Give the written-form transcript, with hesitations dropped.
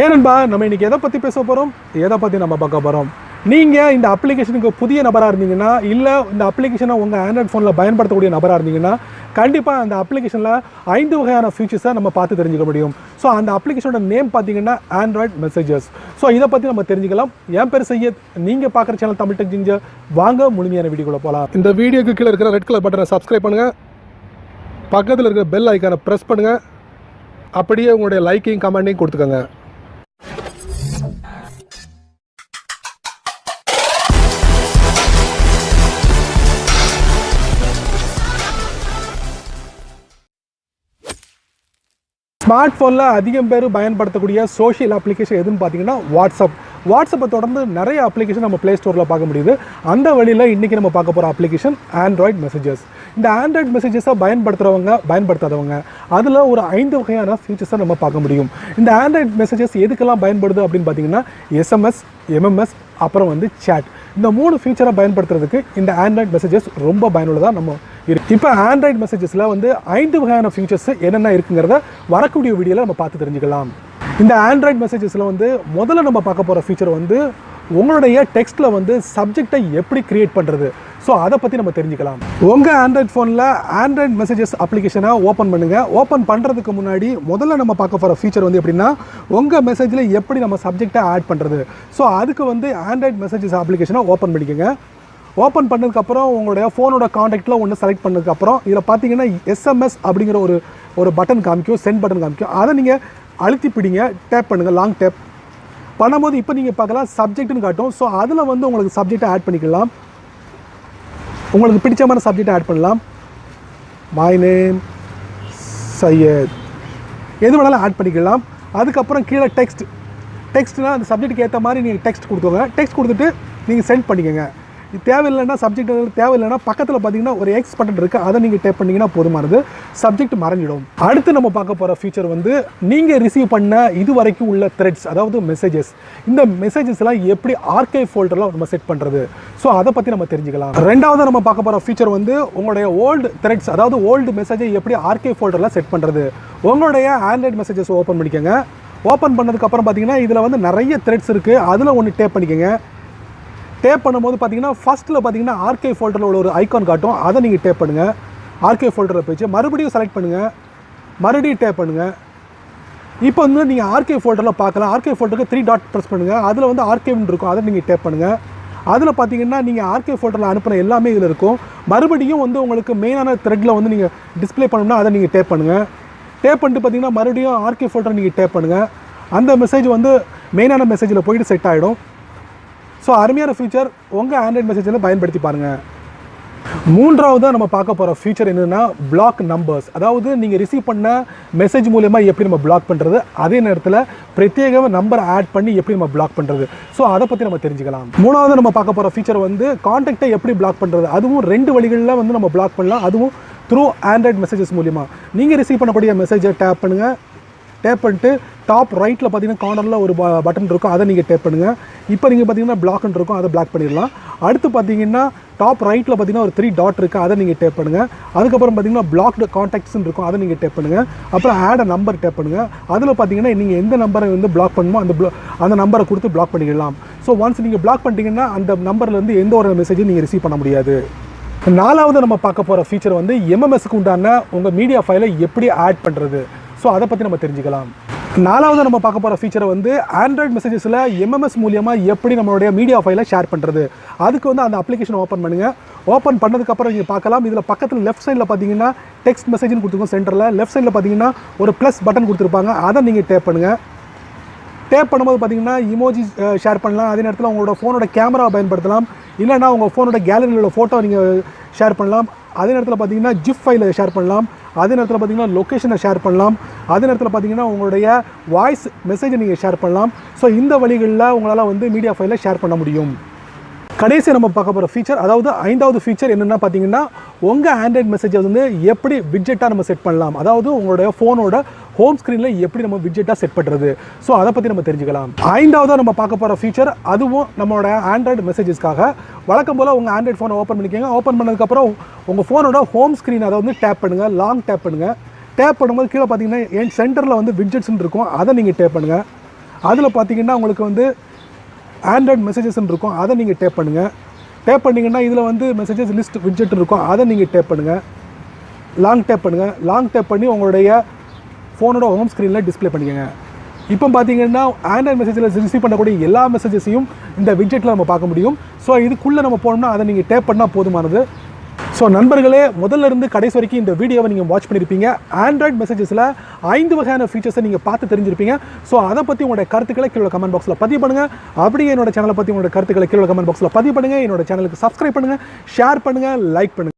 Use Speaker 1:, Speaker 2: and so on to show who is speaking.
Speaker 1: ஏனன்பா நம்ம இன்றைக்கி எதை பற்றி பேச போகிறோம், எதை பற்றி நம்ம பார்க்க போகிறோம். நீங்கள் இந்த அப்ளிகேஷனுக்கு புதிய நபராக இருந்தீங்கன்னா, இல்லை இந்த அப்ளிகேஷனை உங்கள் ஆண்ட்ராய்ட் ஃபோனில் பயன்படுத்தக்கூடிய நபராக இருந்தீங்கன்னா, கண்டிப்பாக அந்த அப்ளிகேஷனில் 5 வகையான ஃபீச்சர்ஸை நம்ம பார்த்து தெரிஞ்சுக்க முடியும். ஸோ அந்த அப்ளிகேஷனோட நேம் பார்த்தீங்கன்னா ஆண்ட்ராய்ட் மெசேஜஸ். ஸோ இதை பற்றி நம்ம தெரிஞ்சுக்கலாம். என் பேர் சையத், நீங்கள் பார்க்குற சேனல் தமிழ் டெக் ஜிஞ்சர். வாங்க முழுமையான வீடியோக்குள்ளே போகலாம். இந்த வீடியோக்கு கீழே இருக்கிற ரெட் கலர் பட்டனை சப்ஸ்கிரைப் பண்ணுங்கள், பக்கத்தில் இருக்கிற பெல் ஐக்கானை ப்ரெஸ் பண்ணுங்கள், அப்படியே உங்களுடைய லைக்கையும் கமெண்ட்டையும் கொடுத்துக்கோங்க. ஸ்மார்ட் ஃபோனில் அதிகம் பேர் பயன்படுத்தக்கூடிய சோஷியல் அப்ளிகேஷன் எதுன்னு பார்த்தீங்கன்னா வாட்ஸ்அப்பை தொடர்ந்து நிறைய அப்ளிகேஷன் நம்ம ப்ளே ஸ்டோரில் பார்க்க முடியுது. அந்த வழியில் இன்றைக்கி நம்ம பார்க்க போகிற அப்ளிகேஷன் ஆண்ட்ராய்ட் மெசேஜஸ். இந்த ஆண்ட்ராய்ட் மெசேஜஸை பயன்படுத்தாதவங்க அதில் ஒரு 5 வகையான ஃபீச்சர்ஸை நம்ம பார்க்க முடியும். இந்த ஆண்ட்ராய்ட் மெசேஜஸ் எதுக்கெல்லாம் பயன்படுது அப்படின்னு பார்த்தீங்கன்னா எஸ்எம்எஸ், எம்எம்எஸ், அப்புறம் சேட். இந்த 3 ஃபீச்சரை பயன்படுத்துறதுக்கு இந்த ஆண்ட்ராய்ட் மெசேஜஸ் ரொம்ப பயனுள்ளதாக நம்ம இருக்குது. இப்போ ஆண்ட்ராய்ட் மெசேஜஸில் 5 வகையான ஃபீச்சர்ஸ் என்னென்ன இருக்குங்கிறத வரக்கூடிய வீடியோவில் நம்ம பார்த்து தெரிஞ்சுக்கலாம். இந்த ஆண்ட்ராய்ட் மெசேஜஸில் முதல்ல நம்ம பார்க்க போகிற ஃபீச்சர் உங்களுடைய டெக்ஸ்ட்டில் சப்ஜெக்டை எப்படி க்ரியேட் பண்ணுறது. ஸோ அதை பற்றி நம்ம தெரிஞ்சுக்கலாம். உங்கள் ஆண்ட்ராய்ட் ஃபோனில் ஆண்ட்ராய்ட் மெசேஜஸ் அப்ளிகேஷனை ஓப்பன் பண்ணுங்கள். ஓப்பன் பண்ணுறதுக்கு முன்னாடி முதல்ல நம்ம பார்க்க போகிற ஃபீச்சர் எப்படின்னா, உங்கள் மெசேஜில் எப்படி நம்ம சப்ஜெக்டை ஆட் பண்ணுறது. ஸோ அதுக்கு ஆண்ட்ராய்ட் மெசேஜஸ் அப்ளிகேஷனை ஓப்பன் பண்ணிக்கோங்க. ஓப்பன் பண்ணதுக்கப்புறம் உங்களுடைய ஃபோனோட காண்டாக்டில் ஒன்று செலக்ட் பண்ணதுக்கப்புறம் இதில் பார்த்தீங்கன்னா எஸ்எம்எஸ் அப்படிங்கிற ஒரு பட்டன் காமிக்கும், சென்ட் பட்டன் காமிக்கும். அதை நீங்கள் அழுத்தி பிடிங்க, டேப் பண்ணுங்கள், லாங் டேப் பண்ணும்போது இப்போ நீங்கள் பார்க்கலாம் சப்ஜெக்ட்னு காட்டும். ஸோ அதில் உங்களுக்கு சப்ஜெக்டை ஆட் பண்ணிக்கலாம். உங்களுக்கு பிடிச்சமான சப்ஜெக்டை ஆட் பண்ணலாம். மை நேம் சையத், எது வேணாலும் ஆட் பண்ணிக்கலாம். அதுக்கப்புறம் கீழே டெக்ஸ்ட்னால் அந்த சப்ஜெக்ட்டுக்கு ஏற்ற மாதிரி நீங்கள் டெக்ஸ்ட் கொடுத்துக்கோங்க. டெக்ஸ்ட் கொடுத்துட்டு நீங்கள் சென்ட் பண்ணிக்கோங்க. இது தேவையில்லைன்னா சப்ஜெக்ட் தேவையில்லைன்னா பக்கத்தில் பார்த்தீங்கன்னா ஒரு எக்ஸ் பட்டன் இருக்குது, அதை நீங்கள் டேப் பண்ணிங்கன்னா போதுமானது, சப்ஜெக்ட் மறைஞ்சிடும். அடுத்து நம்ம பார்க்க போகிற ஃபீச்சர் நீங்கள் ரிசீவ் பண்ண இது வரைக்கும் உள்ள த்ரெட்ஸ், அதாவது மெசேஜஸ். இந்த மெசேஜஸ்லாம் எப்படி ஆர்கைவ் ஃபோல்டரில் நம்ம செட் பண்ணுறது. ஸோ அதை பற்றி நம்ம தெரிஞ்சுக்கலாம். ரெண்டாவது நம்ம பார்க்க போகிற ஃபீச்சர் உங்களுடைய ஓல்டு த்ரெட்ஸ், அதாவது ஓல்டு மெசேஜை எப்படி ஆர்கைவ் ஃபோல்டரில் செட் பண்ணுறது. உங்களுடைய ஆண்ட்ராய்ட் மெசேஜஸ் ஓப்பன் பண்ணிக்கோங்க. ஓப்பன் பண்ணதுக்கப்புறம் பார்த்தீங்கன்னா இதில் நிறைய த்ரெட்ஸ் இருக்குது. அதில் ஒன்று டேப் பண்ணிக்கோங்க. டேப் பண்ணும்போது பார்த்தீங்கன்னா ஃபஸ்ட்டில் பார்த்தீங்கன்னா ஆர்கைவ் ஃபோல்டரில் உள்ள ஒரு ஐக்கான் காட்டும், அதை நீங்கள் டேப் பண்ணுங்கள். ஆர்கைவ் ஃபோல்டரில் போயிடுச்சு, மறுபடியும் செலக்ட் பண்ணுங்கள், மறுபடியும் டேப் பண்ணுங்கள். இப்போ நீங்கள் ஆர்கைவ் ஃபோல்டரில் பார்க்கலாம். ஆர்கைவ் ஃபோல்டருக்கு 3 டாட் ப்ரெஸ் பண்ணுங்கள். அதில் ஆர்கைவ்னு இருக்கும், அதை நீங்கள் டேப் பண்ணுங்கள். அதில் பார்த்தீங்கன்னா நீங்கள் ஆர்கைவ் ஃபோல்டரில் அனுப்பின எல்லாமே இதில் இருக்கும். மறுபடியும் உங்களுக்கு மெயினான த்ரெட்டில் நீங்கள் டிஸ்பிளே பண்ணணும்னா அதை நீங்கள் டேப் பண்ணுங்கள். டேப் பண்ணிட்டு பார்த்தீங்கன்னா மறுபடியும் ஆர்கைவ் ஃபோல்டரை நீங்கள் டேப் பண்ணுங்கள். அந்த மெசேஜ் மெயினான மெசேஜில் போயிட்டு செட் ஆகிடும். ஸோ அருமையான ஃபீச்சர், உங்கள் ஆண்ட்ராய்ட் மெசேஜில் பயன்படுத்தி பாருங்கள். மூன்றாவதாக நம்ம பார்க்க போகிற ஃபீச்சர் என்னென்னா பிளாக் நம்பர்ஸ். அதாவது நீங்கள் ரிசீவ் பண்ண மெசேஜ் மூலமா எப்படி நம்ம பிளாக் பண்ணுறது, அதே நேரத்தில் பிரத்யேக நம்பர் ஆட் பண்ணி எப்படி நம்ம பிளாக் பண்ணுறது. ஸோ அதை பற்றி நம்ம தெரிஞ்சுக்கலாம். மூணாவது நம்ம பார்க்க போகிற ஃபீச்சர் காண்டாக்டை எப்படி பிளாக் பண்ணுறது. அதுவும் 2 வழிகளில் நம்ம பிளாக் பண்ணலாம். அதுவும் த்ரூ ஆண்ட்ராய்ட் மெசேஜஸ் மூலிமா. நீங்கள் ரிசீவ் பண்ணக்கூடிய மெசேஜை டேப் பண்ணுங்கள். டேப் பண்ணிட்டு டாப் ரைட்டில் பார்த்தீங்கன்னா கார்னரில் ஒரு பட்டன் இருக்கும், அதை நீங்கள் டேப் பண்ணுங்கள். இப்போ நீங்கள் பார்த்தீங்கன்னா பிளாக்னு இருக்கும், அதை பிளாக் பண்ணிடலாம். அடுத்து பார்த்தீங்கன்னா டாப் ரைட்டில் பார்த்தீங்கன்னா ஒரு 3 டாட் இருக்குது, அதை நீங்கள் டேப் பண்ணுங்கள். அதுக்கப்புறம் பார்த்தீங்கன்னா பிளாக்டு காண்டாக்ட்ஸ்னு இருக்கும், அதை நீங்கள் டேப் பண்ணுங்கள். அப்புறம் ஆட் நம்பர் டேப் பண்ணுங்கள். அதில் பார்த்தீங்கன்னா நீங்கள் எந்த நம்பரை பிளாக் பண்ணுமோ அந்த நம்பரை கொடுத்து பிளாக் பண்ணிக்கலாம். ஸோ ஒன்ஸ் நீங்கள் பிளாக் பண்ணிட்டீங்கன்னா அந்த நம்பர்லேருந்து எந்த ஒரு மெசேஜும் நீங்கள் ரிசீவ் பண்ண முடியாது. நாலாவது நம்ம பார்க்க போகிற ஃபீச்சர் எம்எம்எஸ்க்கு உண்டான உங்கள் மீடியா ஃபைலை எப்படி ஆட் பண்ணுறது. ஸோ அதை பற்றி நம்ம தெரிஞ்சுக்கலாம். நாலாவது நம்ம பார்க்க போகிற ஃபீச்சர் ஆண்ட்ராய்ட் மெசேஜஸில் எம்எம்எஸ் மூலியமாக எப்படி நம்மளுடைய மீடியா ஃபைலை ஷேர் பண்ணுறது. அதுக்கு அந்த அப்ளிகேஷன் ஓப்பன் பண்ணுங்கள். ஓப்பன் பண்ணதுக்கப்புறம் நீங்கள் பார்க்கலாம், இதில் பக்கத்தில் லெஃப்ட் சைடில் பார்த்தீங்கன்னா டெக்ஸ்ட் மெசேஜ்னு கொடுத்துருக்கோம். சென்டரில் லெஃப்ட் சைடில் பார்த்தீங்கன்னா ஒரு ப்ளஸ் பட்டன் கொடுத்துருப்பாங்க, அதை நீங்கள் டேப் பண்ணுங்கள். டேப் பண்ணும்போது பார்த்தீங்கன்னா இமோஜி ஷேர் பண்ணலாம். அதே நேரத்தில் உங்களோட ஃபோனோட கேமரா பயன்படுத்தலாம், இல்லைனா உங்கள் ஃபோனோட கேலரியில் உள்ள ஃபோட்டோ நீங்கள் ஷேர் பண்ணலாம். அதே நேரத்தில் பார்த்தீங்கன்னா ஜிப் ஃபைலை ஷேர் பண்ணலாம். அதே நேரத்தில் பார்த்தீங்கன்னா லொக்கேஷனை ஷேர் பண்ணலாம். அதே நேரத்தில் பார்த்தீங்கன்னா உங்களுடைய வாய்ஸ் மெசேஜை நீங்கள் ஷேர் பண்ணலாம். ஸோ இந்த வழிகளில் உங்களால் மீடியா ஃபைலை ஷேர் பண்ண முடியும். கடைசி நம்ம பார்க்க போகிற ஃபீச்சர், அதாவது 5வது ஃபீச்சர் என்னென்னா பார்த்தீங்கன்னா உங்கள் ஆண்ட்ராய்ட் மெசேஜை எப்படி விட்ஜெட்டாக நம்ம செட் பண்ணலாம். அதாவது உங்களுடைய ஃபோனோட ஹோம் ஸ்க்ரீனில் எப்படி நம்ம விட்ஜெட்டாக செட் பண்ணுறது. ஸோ அதை பற்றி நம்ம தெரிஞ்சுக்கலாம். 5வது நம்ம பார்க்க போகிற ஃபீச்சர், அதுவும் நம்மளோட ஆண்ட்ராய்டு மெசேஜஸ்க்காக. வழக்கம் போல் உங்கள் ஆண்ட்ராய்ட் ஃபோனை ஓப்பன் பண்ணிக்கோங்க. ஓப்பன் பண்ணதுக்கப்புறம் உங்கள் ஃபோனோட ஹோம் ஸ்க்ரீன் அதை டேப் பண்ணுங்கள், லாங் டேப் பண்ணுங்கள். டேப் பண்ணும்போது கீழே பார்த்தீங்கன்னா என் சென்டரில் விட்ஜெட்ஸ்ன்னு இருக்கும், அதை நீங்கள் டேப் பண்ணுங்கள். அதில் பார்த்தீங்கன்னா உங்களுக்கு வந்து ஆண்ட்ராய்ட் மெசேஜஸ்ன்னு இருக்கும், அதை நீங்கள் டேப் பண்ணுங்கள். டேப் பண்ணிங்கன்னா இதில் வந்து மெசேஜஸ் லிஸ்ட் விட்ஜெட் இருக்கும், அதை நீங்கள் டேப் பண்ணுங்கள். லாங் டேப் பண்ணுங்கள். லாங் டேப் பண்ணி உங்களுடைய ஃபோனோட ஹோம் ஸ்க்ரீனில் டிஸ்பிளே பண்ணிக்கோங்க. இப்போ பார்த்தீங்கன்னா ஆண்ட்ராய்ட் மெசேஜில் ரிசீவ் பண்ணக்கூடிய எல்லா மெசேஜஸையும் இந்த விட்ஜெட்டில் நம்ம பார்க்க முடியும். ஸோ இதுக்குள்ளே நம்ம போனோம்னா அதை நீங்கள் டேப் பண்ணால் போதுமானது. ஸோ நண்பர்களே, முதல்ல இருந்து கடைசி வரைக்கும் இந்த வீடியோவை நீங்கள் வாட்ச் பண்ணியிருப்பீங்க. ஆண்ட்ராய்ட் மெசேஜஸில் 5 வகையான ஃபீச்சர்ஸை நீங்கள் பார்த்து தெரிஞ்சிருப்பீங்க. ஸோ அதை பற்றி உங்களுடைய கருத்துக்களை கீழே கமெண்ட் பாக்ஸில் பதிவு பண்ணுங்கள். அப்படியே என்னோட சேனலை பற்றி உங்களோட கருத்துக்களை கீழே கமெண்ட் பாக்ஸில் பதிவு பண்ணுங்கள். என்னோட சேனலுக்கு சப்ஸ்கிரைப் பண்ணுங்கள், ஷேர் பண்ணுங்கள், லைக் பண்ணுங்கள்.